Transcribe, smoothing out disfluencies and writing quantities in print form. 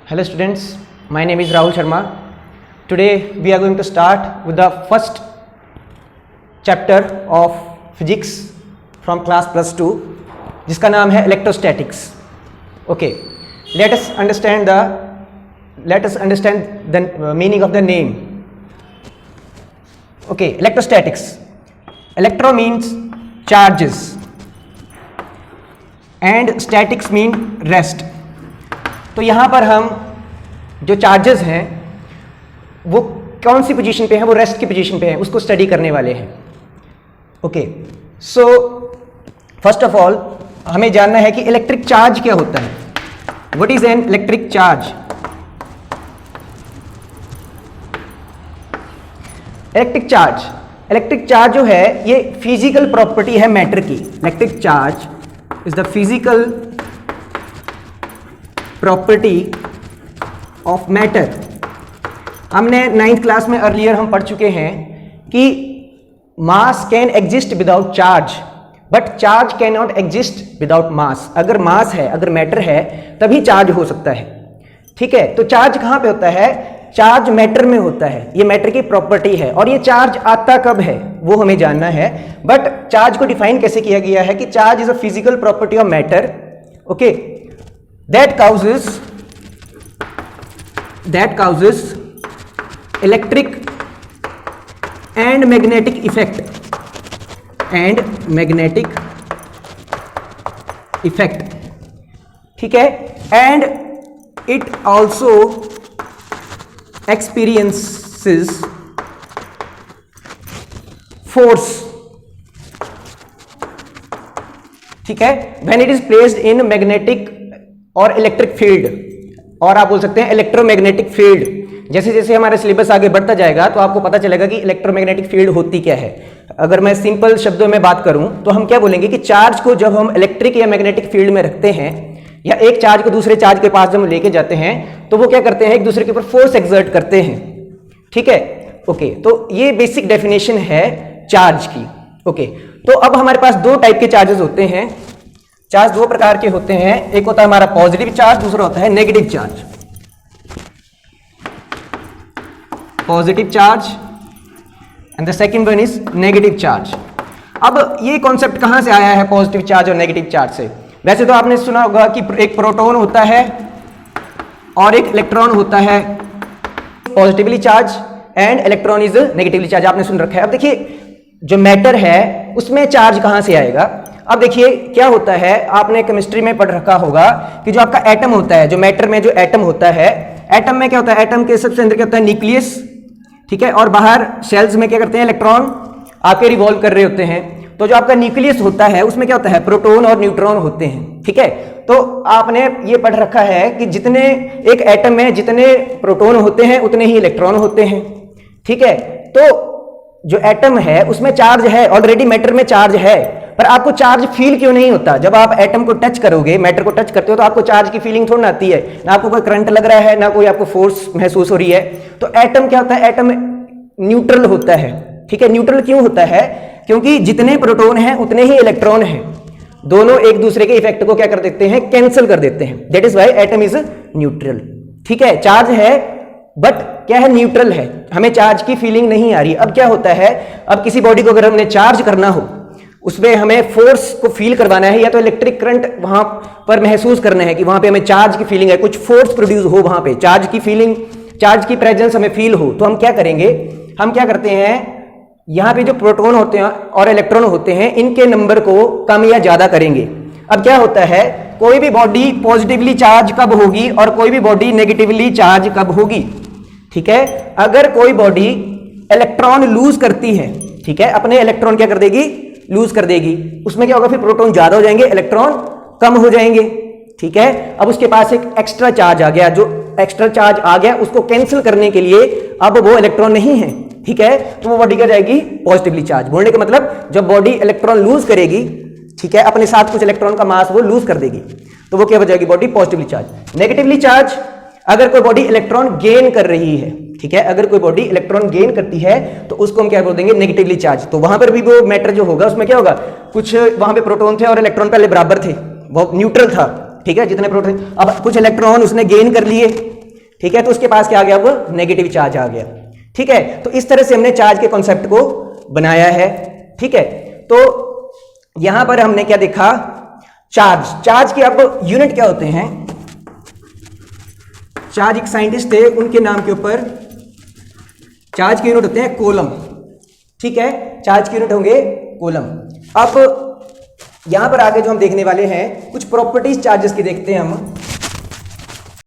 Hello students, my name is Rahul Sharma. Today we are going to start with the first chapter of physics from class +2 जिसका नाम है electrostatics. Okay, let us understand the meaning of the name. Okay, electrostatics. Electro means charges and statics mean rest. तो यहाँ पर हम जो charges हैं वो कौन सी पोजीशन पे हैं, वो रेस्ट की पोजीशन पे हैं, उसको स्टडी करने वाले हैं. Okay, so first of all हमें जानना है कि इलेक्ट्रिक चार्ज क्या होता है. What is an electric charge? Electric charge जो है ये फिजिकल प्रॉपर्टी है मैटर की. Electric charge is the physical property of matter. हमने 9th क्लास में अर्लियर हम पढ़ चुके हैं कि mass can exist without charge but charge can not exist without mass. अगर मास है, अगर मैटर है तभी चार्ज हो सकता है. ठीक है, तो चार्ज कहां पे होता है? चार्ज मैटर में होता है. ये मैटर की प्रॉपर्टी है और ये चार्ज आता कब है वो हमें जानना है. बट चार्ज को डिफाइन कैसे किया गया है कि charge is a physical property of matter. Okay, that causes electric and magnetic effect. ठीक है, and it also experiences force. ठीक है, when it is placed in magnetic और इलेक्ट्रिक फील्ड, और आप बोल सकते हैं इलेक्ट्रोमैग्नेटिक फील्ड. जैसे जैसे हमारा सिलेबस आगे बढ़ता जाएगा तो आपको पता चलेगा कि इलेक्ट्रोमैग्नेटिक फील्ड होती क्या है. अगर मैं सिंपल शब्दों में बात करूं तो हम क्या बोलेंगे कि चार्ज को जब हम इलेक्ट्रिक या मैग्नेटिक फील्ड में रखते हैं या एक चार्ज को दूसरे चार्ज के पास जब हम लेके जाते हैं तो वो क्या करते हैं, एक दूसरे के ऊपर फोर्स एक्सर्ट करते हैं. ठीक है, ओके, तो ये बेसिक डेफिनेशन है चार्ज की. ओके, तो अब हमारे पास दो टाइप के चार्जेस होते हैं. चार्ज दो प्रकार के होते हैं, एक होता है हमारा पॉजिटिव चार्ज, दूसरा होता है negative charge. Positive charge and the second one is negative charge. अब ये कॉन्सेप्ट कहां से आया है पॉजिटिव चार्ज और नेगेटिव चार्ज से? वैसे तो आपने सुना होगा कि एक प्रोटॉन होता है और एक इलेक्ट्रॉन होता है. Positively charge and electron is negatively charge, आपने सुन रखा है. अब देखिए जो मैटर है उसमें चार्ज कहां से आएगा? अब देखिए क्या होता है, आपने केमिस्ट्री में पढ़ रखा होगा कि जो आपका एटम होता है, जो मैटर में जो एटम होता है, एटम में क्या होता है, एटम के सबसे अंदर क्या होता है, न्यूक्लियस. ठीक है, और बाहर शेल्स में क्या करते हैं, इलेक्ट्रॉन आपके रिवॉल्व कर रहे होते हैं. तो जो आपका न्यूक्लियस होता है उसमें क्या होता है, प्रोटॉन और न्यूट्रॉन होते हैं. ठीक है, तो आपने ये पढ़ रखा है कि जितने एक एटम में जितने प्रोटॉन होते हैं उतने ही इलेक्ट्रॉन होते हैं. ठीक है, तो जो एटम है उसमें चार्ज है, ऑलरेडी मैटर में चार्ज है, पर आपको चार्ज फील क्यों नहीं होता? जब आप एटम को टच करोगे, मैटर को टच करते हो तो आपको चार्ज की फीलिंग थोड़ी ना आती है, ना आपको कोई करंट लग रहा है, ना कोई आपको फोर्स महसूस हो रही है. तो एटम क्या होता है, एटम न्यूट्रल होता है. ठीक है, न्यूट्रल क्यों होता है? क्योंकि जितने प्रोटॉन हैं उतने ही इलेक्ट्रॉन हैं. दोनों एक दूसरे के इफेक्ट को क्या कर देते हैं, कैंसिल कर देते हैं. That is why atom is neutral. ठीक है, चार्ज है बट क्या है, न्यूट्रल है, हमें चार्ज की फीलिंग नहीं आ रही. अब क्या होता है, अब किसी बॉडी को अगर हमने चार्ज करना हो, उसमें हमें फोर्स को फील करवाना है या तो इलेक्ट्रिक करंट वहां पर महसूस करना है कि वहां पे हमें चार्ज की फीलिंग है, कुछ फोर्स प्रोड्यूस हो वहां पे, चार्ज की फीलिंग, चार्ज की प्रेजेंस हमें फील हो. तो हम क्या करेंगे, हम क्या करते हैं, यहां पे जो प्रोटॉन होते हैं और इलेक्ट्रॉन होते हैं इनके नंबर को कम या ज्यादा करेंगे. अब क्या होता है, कोई भी बॉडी पॉजिटिवली चार्ज कब होगी और कोई भी बॉडी नेगेटिवली चार्ज कब होगी? ठीक है, अगर कोई बॉडी इलेक्ट्रॉन लूज करती है, ठीक है, अपने इलेक्ट्रॉन क्या कर देगी, लूज कर देगी, उसमें क्या होगा, फिर प्रोटॉन ज्यादा हो जाएंगे, इलेक्ट्रॉन कम हो जाएंगे. ठीक है, अब उसके पास एक एक्स्ट्रा चार्ज आ गया, जो एक्स्ट्रा चार्ज आ गया उसको कैंसिल करने के लिए अब वो इलेक्ट्रॉन नहीं है. ठीक है, तो वो बॉडी क्या जाएगी, पॉजिटिवली चार्ज. बोलने का मतलब जब बॉडी इलेक्ट्रॉन लूज करेगी, ठीक है, अपने साथ कुछ इलेक्ट्रॉन का मास वो लूज कर देगी, तो वो क्या हो जाएगी, body positively charge. Negatively charge, अगर कोई बॉडी इलेक्ट्रॉन गेन कर रही है, ठीक है, अगर कोई बॉडी इलेक्ट्रॉन गेन करती है तो उसको हम क्या बोल देंगे, नेगेटिवली चार्ज. तो वहां पर भी वो मैटर जो होगा उसमें क्या होगा, कुछ वहां पे प्रोटॉन थे और इलेक्ट्रॉन पहले बराबर थे, वो न्यूट्रल था. ठीक है, जितने प्रोटॉन, अब कुछ इलेक्ट्रॉन उसने गेन कर लिए, ठीक है, तो उसके पास क्या आ गया, अब नेगेटिव चार्ज आ गया। ठीक है, तो इस तरह से हमने चार्ज के कॉन्सेप्ट को बनाया है। ठीक है, तो यहां पर हमने क्या देखा, चार्ज के अब यूनिट क्या होते हैं। चार्ज एक साइंटिस्ट थे, उनके नाम के ऊपर चार्ज के यूनिट होते हैं कूलम। ठीक है, चार्ज के यूनिट होंगे कूलम। अब यहां पर आगे जो हम देखने वाले हैं कुछ प्रॉपर्टीज चार्जेस की देखते हैं हम।